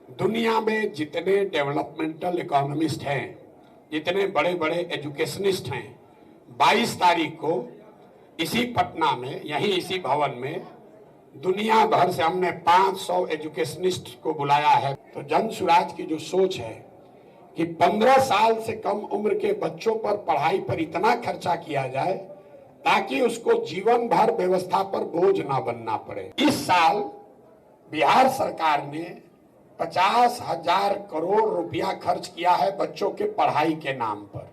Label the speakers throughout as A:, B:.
A: दुनिया में जितने डेवलपमेंटल इकोनॉमिस्ट हैं, जितने बड़े बड़े एजुकेशनिस्ट हैं, 22 तारीख को इसी पटना में, यहीं इसी भवन में दुनिया भर से हमने 500 एजुकेशनिस्ट को बुलाया है। तो जन सुराज की जो सोच है कि 15 साल से कम उम्र के बच्चों पर पढ़ाई पर इतना खर्चा किया जाए ताकि उसको जीवन भर व्यवस्था पर बोझ ना बनना पड़े। इस साल बिहार सरकार ने 50,000 करोड़ रुपया खर्च किया है बच्चों के पढ़ाई के नाम पर,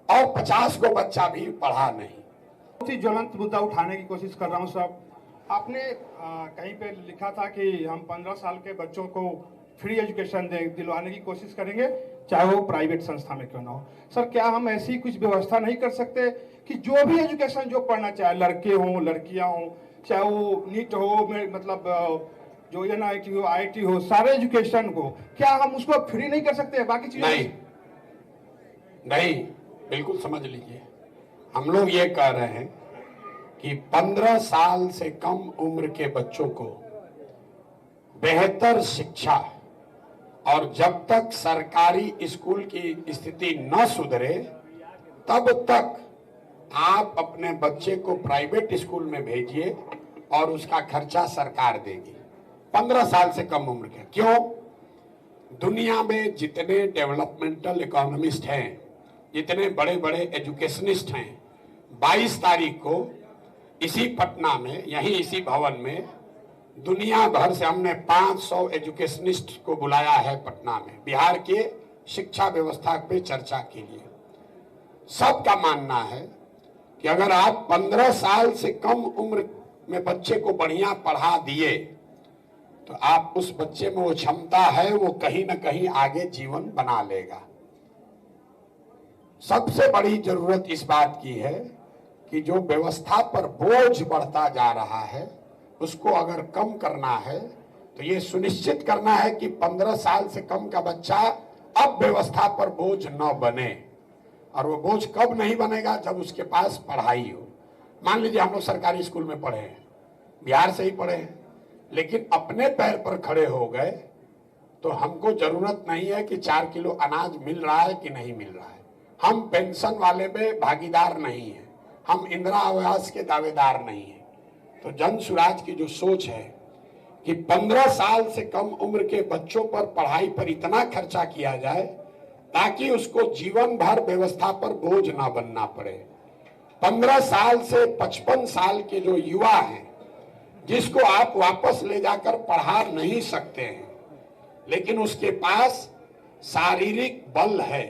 A: और 50 को बच्चा भी पढ़ा नहीं।
B: बहुत ही ज्वलंत मुद्दा उठाने की कोशिश कर रहा हूं साहब। आपने कहीं पे लिखा था कि हम 15 साल के बच्चों को फ्री एजुकेशन दिलवाने की कोशिश करेंगे, चाहे वो प्राइवेट संस्था में क्यों ना हो। सर, क्या हम ऐसी कुछ व्यवस्था नहीं कर सकते कि जो भी एजुकेशन जो पढ़ना चाहे, लड़के हों लड़कियां हों, चाहे वो नीट हो, मतलब जो NIT हो, IIT हो, सारे एजुकेशन को क्या हम उसको फ्री नहीं कर सकते? बाकी चीजें
A: नहीं, बिल्कुल समझ लीजिए। हम लोग ये कह रहे हैं कि 15 साल से कम उम्र के बच्चों को बेहतर शिक्षा, और जब तक सरकारी स्कूल की स्थिति न सुधरे तब तक आप अपने बच्चे को प्राइवेट स्कूल में भेजिए और उसका खर्चा सरकार देगी। 15 साल से कम उम्र के। क्यों? दुनिया में जितने डेवलपमेंटल इकोनॉमिस्ट हैं, जितने बड़े बड़े एजुकेशनिस्ट हैं, 22 तारीख को इसी पटना में, यहीं इसी भवन में दुनिया भर से हमने 500 एजुकेशनिस्ट को बुलाया है पटना में, बिहार के शिक्षा व्यवस्था पे चर्चा के लिए। सबका मानना है कि अगर आप 15 साल से कम उम्र में बच्चे को बढ़िया पढ़ा दिए तो आप उस बच्चे में वो क्षमता है, वो कहीं ना कहीं आगे जीवन बना लेगा। सबसे बड़ी जरूरत इस बात की है कि जो व्यवस्था पर बोझ बढ़ता जा रहा है उसको अगर कम करना है तो ये सुनिश्चित करना है कि 15 साल से कम का बच्चा अब व्यवस्था पर बोझ न बने। और वो बोझ कब नहीं बनेगा? जब उसके पास पढ़ाई हो। मान लीजिए हम लोग सरकारी स्कूल में पढ़े हैं, बिहार से ही पढ़े हैं, लेकिन अपने पैर पर खड़े हो गए तो हमको जरूरत नहीं है कि 4 किलो अनाज मिल रहा है कि नहीं मिल रहा है। हम पेंशन वाले में भागीदार नहीं है, हम इंदिरा आवास के दावेदार नहीं है। तो जन सुराज की जो सोच है कि 15 साल से कम उम्र के बच्चों पर पढ़ाई पर इतना खर्चा किया जाए ताकि उसको जीवन भर व्यवस्था पर बोझ ना बनना पड़े। 15 साल से 55 साल के जो युवा हैं, जिसको आप वापस ले जाकर पढ़ा नहीं सकते हैं, लेकिन उसके पास शारीरिक बल है,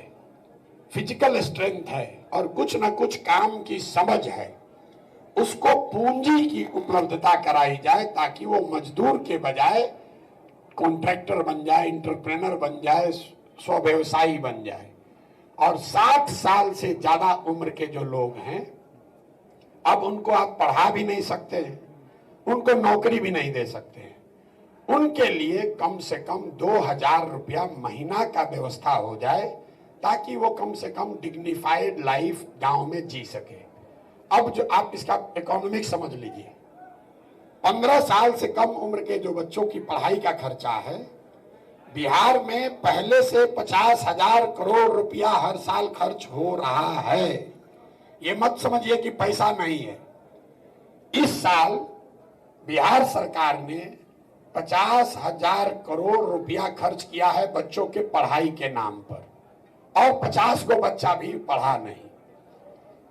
A: फिजिकल स्ट्रेंथ है और कुछ न कुछ काम की समझ है, उसको पूंजी की उपलब्धता कराई जाए ताकि वो मजदूर के बजाय कॉन्ट्रैक्टर बन जाए, इंटरप्रेनर बन जाए, स्वव्यवसायी बन जाए। और 60 साल से ज्यादा उम्र के जो लोग हैं, अब उनको आप पढ़ा भी नहीं सकते हैं, उनको नौकरी भी नहीं दे सकते हैं। उनके लिए कम से कम 2,000 रुपया महीना का व्यवस्था हो जाए ताकि वो कम से कम डिग्निफाइड लाइफ गांव में जी सके। अब जो आप इसका इकोनॉमिक समझ लीजिए, 15 साल से कम उम्र के जो बच्चों की पढ़ाई का खर्चा है, बिहार में पहले से 50,000 करोड़ रुपया हर साल खर्च हो रहा है। ये मत समझिए कि पैसा नहीं है। इस साल बिहार सरकार ने 50,000 करोड़ रुपया खर्च किया है बच्चों के पढ़ाई के नाम पर, और 50 को बच्चा भी पढ़ा नहीं।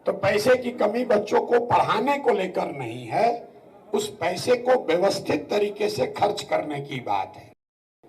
A: तो पैसे की कमी बच्चों को पढ़ाने को लेकर नहीं है, उस पैसे को व्यवस्थित तरीके से खर्च करने की बात है।